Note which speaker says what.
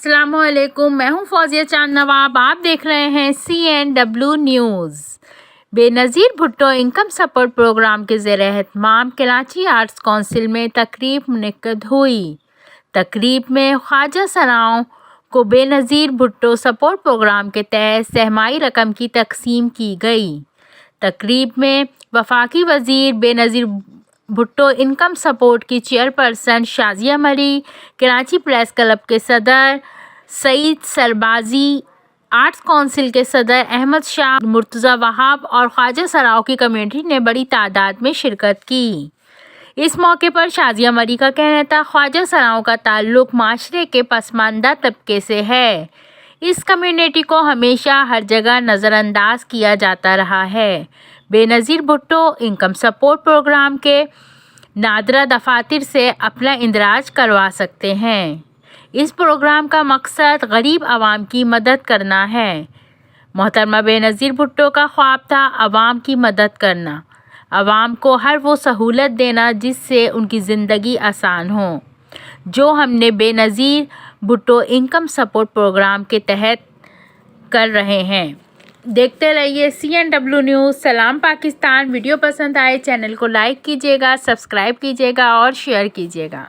Speaker 1: السلام علیکم، میں ہوں فوزیہ چاند نواب، آپ دیکھ رہے ہیں CNW نیوز۔ بے نظیر بھٹو انکم سپورٹ پروگرام کے زیر اہتمام کراچی آرٹس کونسل میں تقریب منعقد ہوئی۔ تقریب میں خواجہ سراؤں کو بے نظیر بھٹو سپورٹ پروگرام کے تحت سہمائی رقم کی تقسیم کی گئی۔ تقریب میں وفاقی وزیر بے نظیر بھٹو انکم سپورٹ کی چیئرپرسن شازیہ مری، کراچی پریس کلب کے صدر سعید سربازی، آرٹس کونسل کے صدر احمد شاہ مرتضیٰ وہاب اور خواجہ سراؤں کی کمیونٹی نے بڑی تعداد میں شرکت کی۔ اس موقع پر شازیہ مری کا کہنا تھا، خواجہ سراؤں کا تعلق معاشرے کے پسماندہ طبقے سے ہے۔ اس کمیونٹی کو ہمیشہ ہر جگہ نظر انداز کیا جاتا رہا ہے۔ بے نظیر بھٹو انکم سپورٹ پروگرام کے نادرہ دفاتر سے اپنا اندراج کروا سکتے ہیں۔ اس پروگرام کا مقصد غریب عوام کی مدد کرنا ہے۔ محترمہ بے نظیر بھٹو کا خواب تھا عوام کی مدد کرنا، عوام کو ہر وہ سہولت دینا جس سے ان کی زندگی آسان ہو، جو ہم نے بے نظیر بھٹو انکم سپورٹ پروگرام کے تحت کر رہے ہیں۔ دیکھتے رہیے CNW نیوز۔ سلام پاکستان۔ ویڈیو پسند آئے چینل کو لائک کیجیے گا، سبسکرائب کیجیے گا اور شیئر کیجیے گا۔